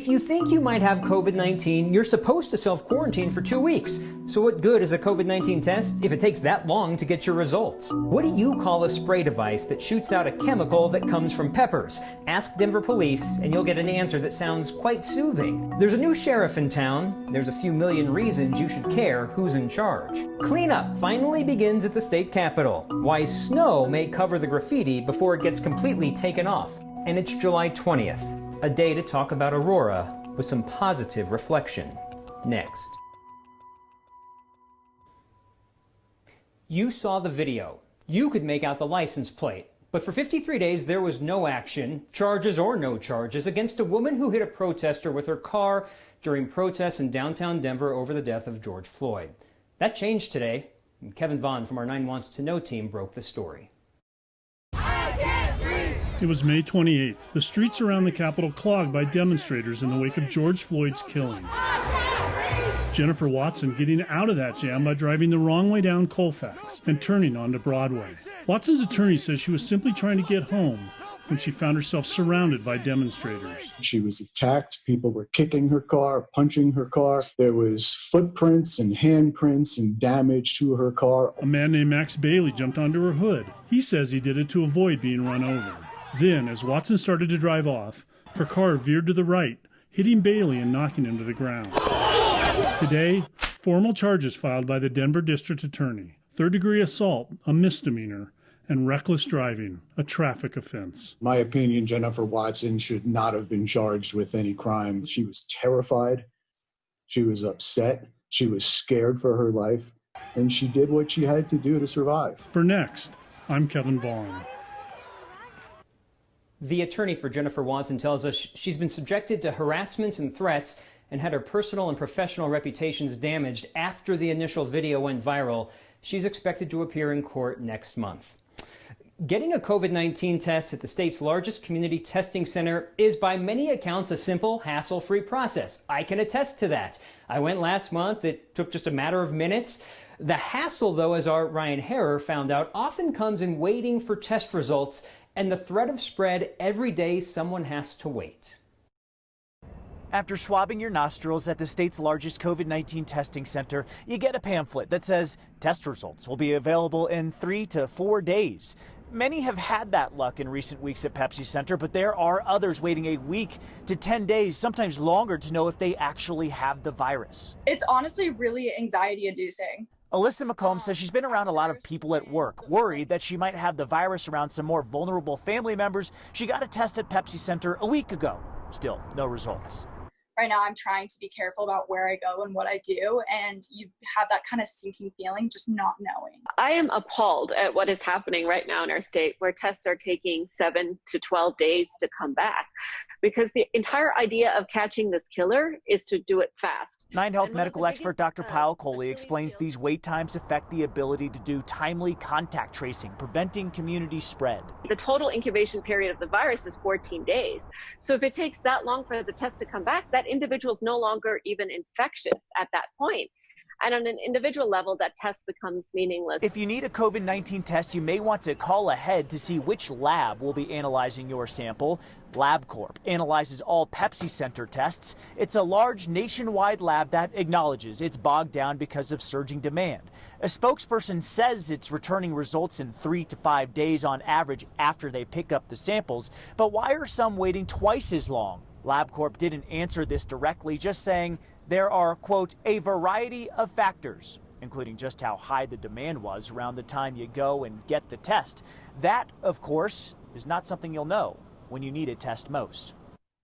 If you think you might have COVID-19, you're supposed to self-quarantine for 2 weeks. So what good is a COVID-19 test if it takes that long to get your results? What do you call a spray device that shoots out a chemical that comes from peppers? Ask Denver police and you'll get an answer that sounds quite soothing. There's a new sheriff in town. There's a few million reasons you should care who's in charge. Cleanup finally begins at the state capitol. Why snow may cover the graffiti before it gets completely taken off. And it's July 20th. A day to talk about Aurora with some positive reflection. Next. You saw the video. You could make out the license plate. But for 53 days, there was no action, charges or no charges, against a woman who hit a protester with her car during protests in downtown Denver over the death of George Floyd. That changed today. And Kevin Vaughn from our 9 Wants to Know team broke the story. It was May 28th. The streets around the Capitol clogged by demonstrators in the wake of George Floyd's killing. Jennifer Watson getting out of that jam by driving the wrong way down Colfax and turning onto Broadway. Watson's attorney says she was simply trying to get home when she found herself surrounded by demonstrators. She was attacked. People were kicking her car, punching her car. There was footprints and handprints and damage to her car. A man named Max Bailey jumped onto her hood. He says he did it to avoid being run over. Then, as Watson started to drive off, her car veered to the right, hitting Bailey and knocking him to the ground. Today, formal charges filed by the Denver District Attorney. Third-degree assault, a misdemeanor, and reckless driving, a traffic offense. In my opinion, Jennifer Watson should not have been charged with any crime. She was terrified. She was upset. She was scared for her life. And she did what she had to do to survive. For Next, I'm Kevin Vaughn. The attorney for Jennifer Watson tells us she's been subjected to harassments and threats and had her personal and professional reputations damaged after the initial video went viral. She's expected to appear in court next month. Getting a COVID-19 test at the state's largest community testing center is by many accounts a simple, hassle-free process. I can attest to that. I went last month. It took just a matter of minutes. The hassle, though, as our Ryan Harrer found out, often comes in waiting for test results and the threat of spread every day someone has to wait. After swabbing your nostrils at the state's largest COVID-19 testing center, you get a pamphlet that says test results will be available in 3 to 4 days. Many have had that luck in recent weeks at Pepsi Center, but there are others waiting a week to 10 days, sometimes longer, to know if they actually have the virus. It's honestly really anxiety-inducing. Alyssa McComb says she's been around a lot of people at work, worried that she might have the virus around some more vulnerable family members. She got a test at Pepsi Center a week ago. Still, no results. Right now, I'm trying to be careful about where I go and what I do, and you have that kind of sinking feeling just not knowing. I am appalled at what is happening right now in our state, where tests are taking 7 to 12 days to come back, because the entire idea of catching this killer is to do it fast. 9 Health medical expert Dr. Pyle Coley explains these wait times affect the ability to do timely contact tracing, preventing community spread. The total incubation period of the virus is 14 days. So if it takes that long for the test to come back, that individual is no longer even infectious at that point. And on an individual level, that test becomes meaningless. If you need a COVID-19 test, you may want to call ahead to see which lab will be analyzing your sample. LabCorp analyzes all Pepsi Center tests. It's a large nationwide lab that acknowledges it's bogged down because of surging demand. A spokesperson says it's returning results in 3 to 5 days on average after they pick up the samples. But why are some waiting twice as long? LabCorp didn't answer this directly, just saying there are, quote, a variety of factors, including just how high the demand was around the time you go and get the test. That, of course, is not something you'll know when you need a test most.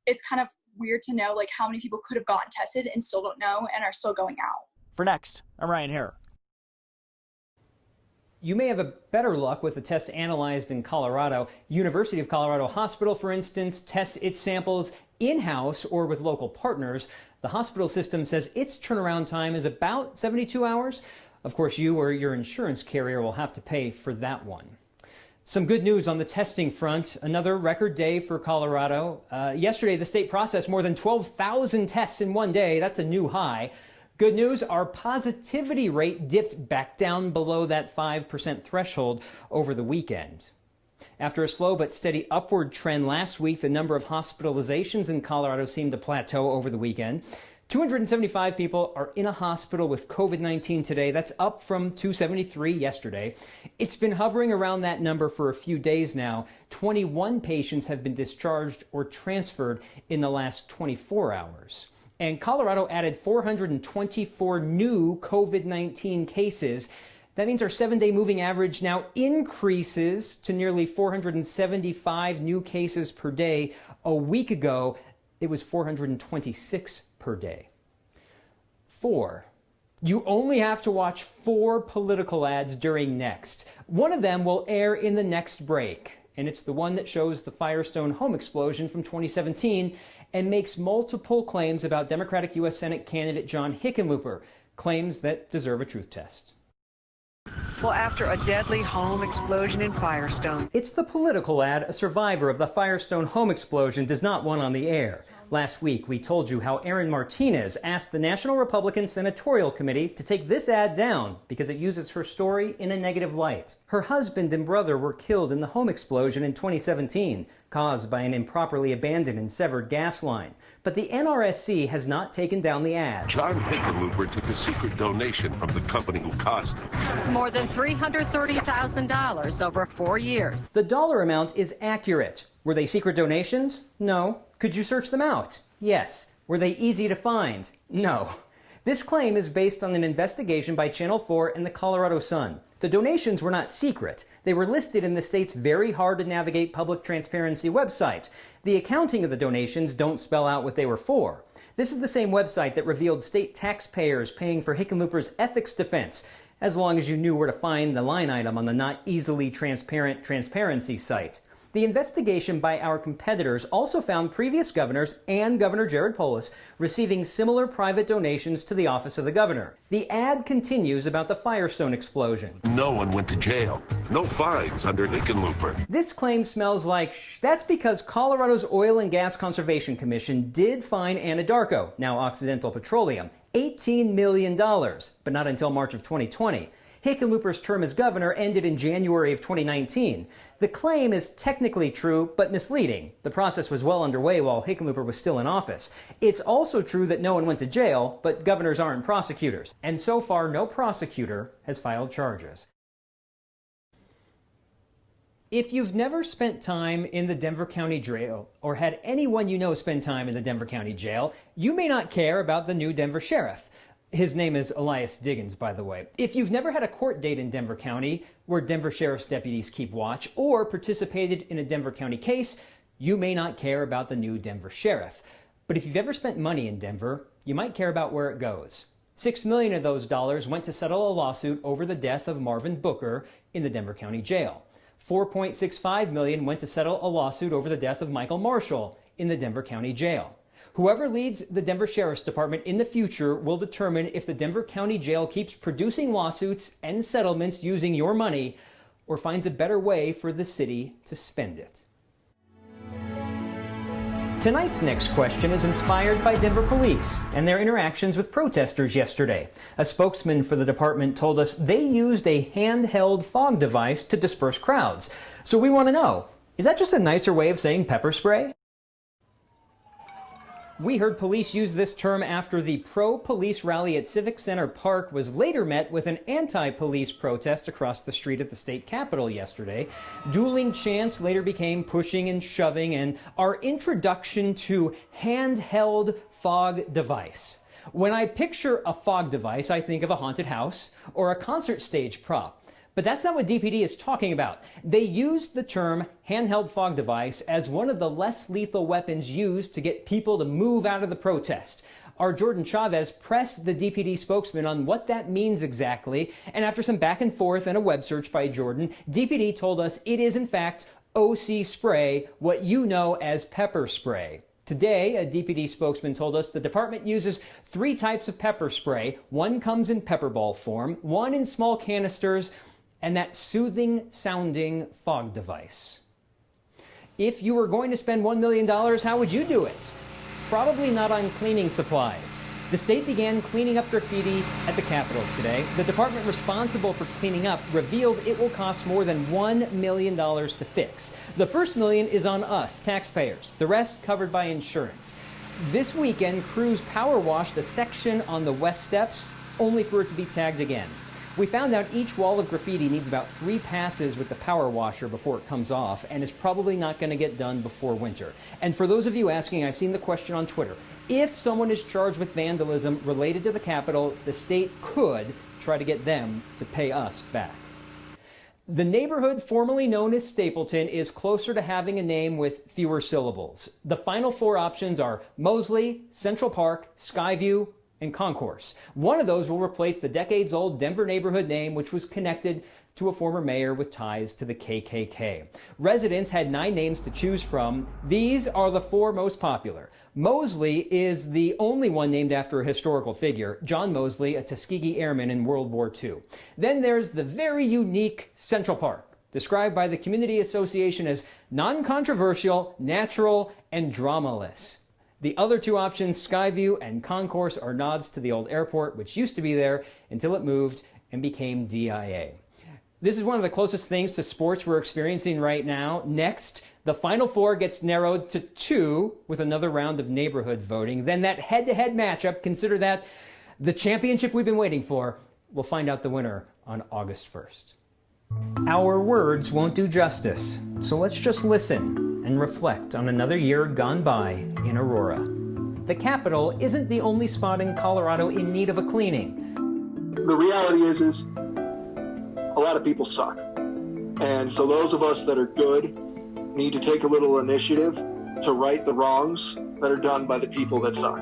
It's kind of weird to know like how many people could have gotten tested and still don't know and are still going out. For Next, I'm Ryan Harrer. You may have a better luck with the test analyzed in Colorado. University of Colorado Hospital, for instance, tests its samples in-house or with local partners. The hospital system says its turnaround time is about 72 hours. Of course, you or your insurance carrier will have to pay for that one. Some good news on the testing front. Another record day for Colorado. Yesterday, the state processed more than 12,000 tests in one day. That's a new high. Good news, our positivity rate dipped back down below that 5% threshold over the weekend. After a slow but steady upward trend last week, the number of hospitalizations in Colorado seemed to plateau over the weekend. 275 people are in a hospital with COVID-19 today. That's up from 273 yesterday. It's been hovering around that number for a few days now. 21 patients have been discharged or transferred in the last 24 hours. And Colorado added 424 new COVID-19 cases. That means our 7-day moving average now increases to nearly 475 new cases per day. A week ago, it was 426 per day. 4. You only have to watch 4 political ads during Next. One of them will air in the next break, and it's the one that shows the Firestone home explosion from 2017 and makes multiple claims about Democratic U.S. Senate candidate John Hickenlooper, claims that deserve a truth test. Well, after a deadly home explosion in Firestone. It's the political ad a survivor of the Firestone home explosion does not want on the air. Last week, we told you how Erin Martinez asked the National Republican Senatorial Committee to take this ad down because it uses her story in a negative light. Her husband and brother were killed in the home explosion in 2017, caused by an improperly abandoned and severed gas line. But the NRSC has not taken down the ad. John Hickenlooper took a secret donation from the company who caused it. More than $330,000 over 4 years. The dollar amount is accurate. Were they secret donations? No. Could you search them out? Yes. Were they easy to find? No. This claim is based on an investigation by Channel 4 and the Colorado Sun. The donations were not secret. They were listed in the state's very hard-to-navigate public transparency website. The accounting of the donations don't spell out what they were for. This is the same website that revealed state taxpayers paying for Hickenlooper's ethics defense, as long as you knew where to find the line item on the not easily transparent transparency site. The investigation by our competitors also found previous governors and Governor Jared Polis receiving similar private donations to the office of the governor. The ad continues about the Firestone explosion. No one went to jail. No fines under Hickenlooper. This claim smells like that's because Colorado's Oil and Gas Conservation Commission did fine Anadarko, now Occidental Petroleum, $18 million, but not until March of 2020. Hickenlooper's term as governor ended in January of 2019. The claim is technically true, but misleading. The process was well underway while Hickenlooper was still in office. It's also true that no one went to jail, but governors aren't prosecutors. And so far, no prosecutor has filed charges. If you've never spent time in the Denver County Jail, or had anyone you know spend time in the Denver County Jail, you may not care about the new Denver sheriff. His name is Elias Diggins, by the way. If you've never had a court date in Denver County, where Denver Sheriff's deputies keep watch, or participated in a Denver County case, you may not care about the new Denver sheriff. But if you've ever spent money in Denver, you might care about where it goes. $6 million of those dollars went to settle a lawsuit over the death of Marvin Booker in the Denver County Jail. $4.65 million went to settle a lawsuit over the death of Michael Marshall in the Denver County Jail. Whoever leads the Denver Sheriff's Department in the future will determine if the Denver County Jail keeps producing lawsuits and settlements using your money or finds a better way for the city to spend it. Tonight's next question is inspired by Denver police and their interactions with protesters yesterday. A spokesman for the department told us they used a handheld fog device to disperse crowds. So we want to know, is that just a nicer way of saying pepper spray? We heard police use this term after the pro-police rally at Civic Center Park was later met with an anti-police protest across the street at the state capitol yesterday. Dueling chants later became pushing and shoving, and our introduction to handheld fog device. When I picture a fog device, I think of a haunted house or a concert stage prop. But that's not what DPD is talking about. They used the term handheld fog device as one of the less lethal weapons used to get people to move out of the protest. Our Jordan Chavez pressed the DPD spokesman on what that means exactly, and after some back and forth and a web search by Jordan, DPD told us it is in fact OC spray, what you know as pepper spray. Today, a DPD spokesman told us the department uses 3 types of pepper spray. One comes in pepper ball form, one in small canisters, and that soothing sounding fog device. If you were going to spend $1 million, how would you do it? Probably not on cleaning supplies. The state began cleaning up graffiti at the Capitol today. The department responsible for cleaning up revealed it will cost more than $1 million to fix. The first million is on us, taxpayers. The rest covered by insurance. This weekend, crews power washed a section on the west steps, only for it to be tagged again. We found out each wall of graffiti needs about 3 passes with the power washer before it comes off, and is probably not going to get done before winter. And for those of you asking, I've seen the question on Twitter. If someone is charged with vandalism related to the Capitol, the state could try to get them to pay us back. The neighborhood formerly known as Stapleton is closer to having a name with fewer syllables. The final 4 options are Mosley, Central Park, Skyview, and Concourse. One of those will replace the decades-old Denver neighborhood name, which was connected to a former mayor with ties to the KKK. Residents had 9 names to choose from. These are the 4 most popular. Mosley is the only one named after a historical figure, John Mosley, a Tuskegee Airman in World War II. Then there's the very unique Central Park, described by the Community Association as non-controversial, natural, and dramaless. The other 2 options, Skyview and Concourse, are nods to the old airport, which used to be there until it moved and became DIA. This is one of the closest things to sports we're experiencing right now. Next, the final 4 gets narrowed to 2 with another round of neighborhood voting. Then that head-to-head matchup, consider that the championship we've been waiting for. We'll find out the winner on August 1st. Our words won't do justice, so let's just listen and reflect on another year gone by in Aurora. The Capitol isn't the only spot in Colorado in need of a cleaning. The reality is a lot of people suck. And so those of us that are good need to take a little initiative to right the wrongs that are done by the people that suck.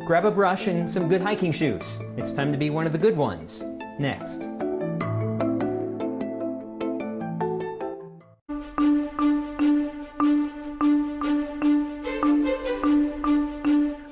Grab a brush and some good hiking shoes. It's time to be one of the good ones. Next.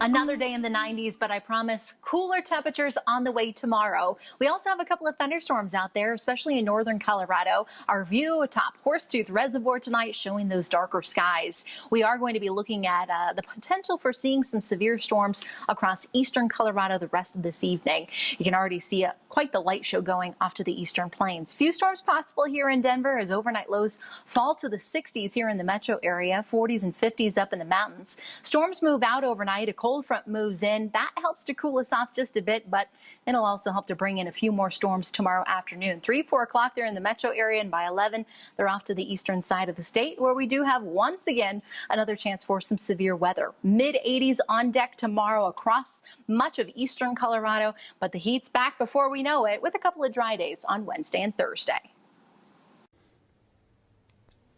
Another day in the 90s, but I promise cooler temperatures on the way tomorrow. We also have a couple of thunderstorms out there, especially in northern Colorado. Our view atop Horsetooth Reservoir tonight showing those darker skies. We are going to be looking at the potential for seeing some severe storms across eastern Colorado the rest of this evening. You can already see quite the light show going off to the eastern plains. Few storms possible here in Denver as overnight lows fall to the 60s here in the metro area, 40s and 50s up in the mountains. Storms move out overnight. A cold front moves in. That helps to cool us off just a bit, but it'll also help to bring in a few more storms tomorrow afternoon. 3, 4 o'clock there in the metro area, and by 11, they're off to the eastern side of the state, where we do have once again another chance for some severe weather. Mid-80s on deck tomorrow across much of eastern Colorado, but the heat's back before we know it with a couple of dry days on Wednesday and Thursday.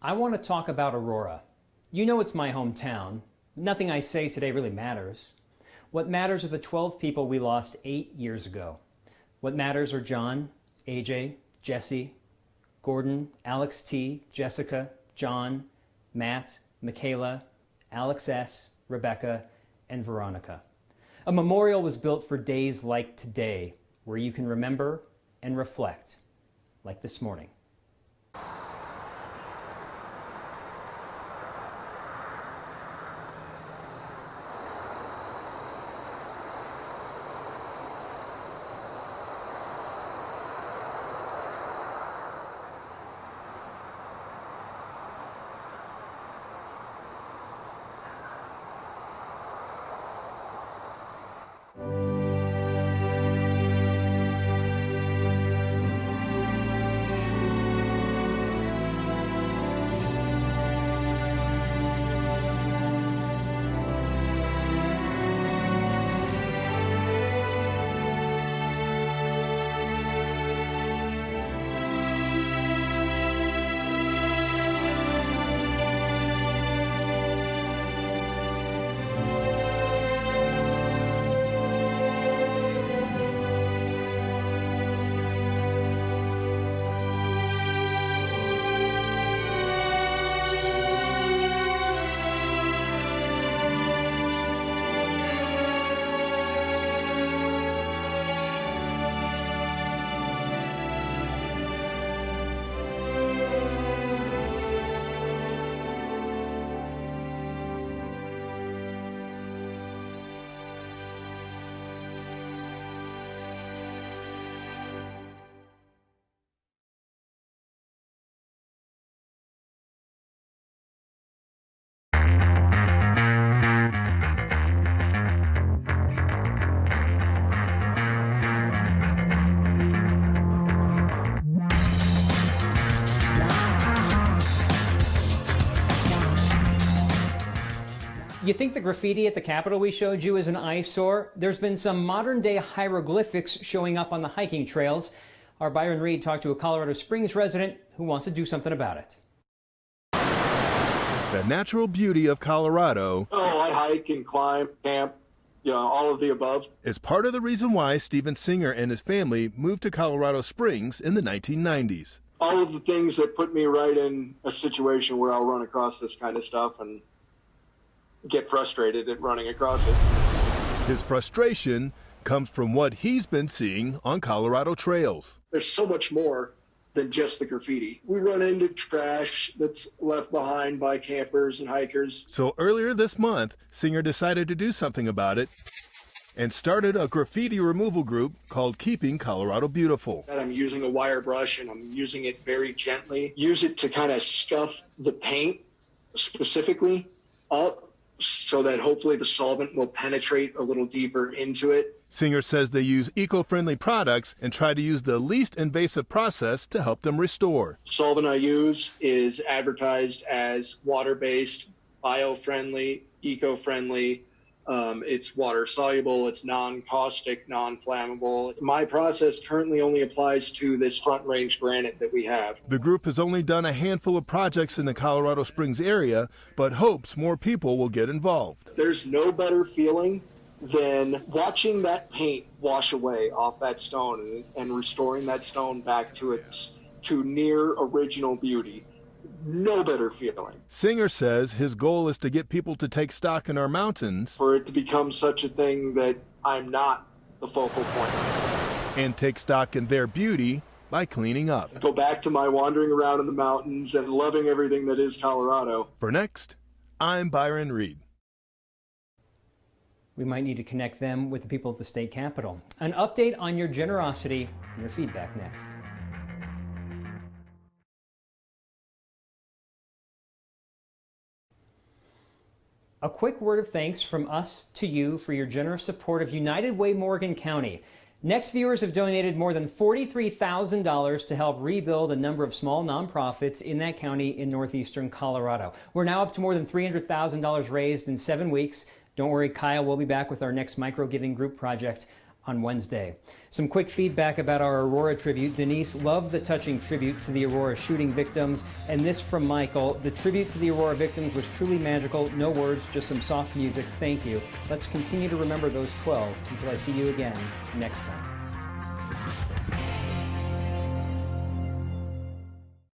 I want to talk about Aurora. You know it's my hometown. Nothing I say today really matters. What matters are the 12 people we lost 8 years ago. What matters are John, AJ, Jesse, Gordon, Alex T, Jessica, John, Matt, Michaela, Alex S, Rebecca, and Veronica. A memorial was built for days like today, where you can remember and reflect, like this morning. You think the graffiti at the Capitol we showed you is an eyesore? There's been some modern-day hieroglyphics showing up on the hiking trails. Our Byron Reed talked to a Colorado Springs resident who wants to do something about it. The natural beauty of Colorado. Oh, I hike and climb, camp, all of the above. Is part of the reason why Steven Singer and his family moved to Colorado Springs in the 1990s. All of the things that put me right in a situation where I'll run across this kind of stuff and get frustrated at running across it. His frustration comes from what he's been seeing on Colorado trails. There's so much more than just the graffiti. We run into trash that's left behind by campers and hikers. So earlier this month, Singer decided to do something about it and started a graffiti removal group called Keeping Colorado Beautiful. I'm using a wire brush and I'm using it very gently. Use it to kind of scuff the paint specifically up so that hopefully the solvent will penetrate a little deeper into it. Singer says they use eco-friendly products and try to use the least invasive process to help them restore. Solvent I use is advertised as water-based, bio-friendly, eco-friendly. It's water-soluble, it's non-caustic, non-flammable. My process currently only applies to this Front Range granite that we have. The group has only done a handful of projects in the Colorado Springs area, but hopes more people will get involved. There's no better feeling than watching that paint wash away off that stone and restoring that stone back to its near original beauty. No better feeling. Singer says his goal is to get people to take stock in our mountains. For it to become such a thing that I'm not the focal point. And take stock in their beauty by cleaning up. Go back to my wandering around in the mountains and loving everything that is Colorado. For Next, I'm Byron Reed. We might need to connect them with the people at the state capitol. An update on your generosity and your feedback next. A quick word of thanks from us to you for your generous support of United Way Morgan County. Next viewers have donated more than $43,000 to help rebuild a number of small nonprofits in that county in northeastern Colorado. We're now up to more than $300,000 raised in 7 weeks. Don't worry, Kyle will be back with our next micro-giving group project on Wednesday. Some quick feedback about our Aurora tribute. Denise loved the touching tribute to the Aurora shooting victims. And this from Michael: the tribute to the Aurora victims was truly magical. No words, just some soft music. Thank you. Let's continue to remember those 12 until I see you again next time.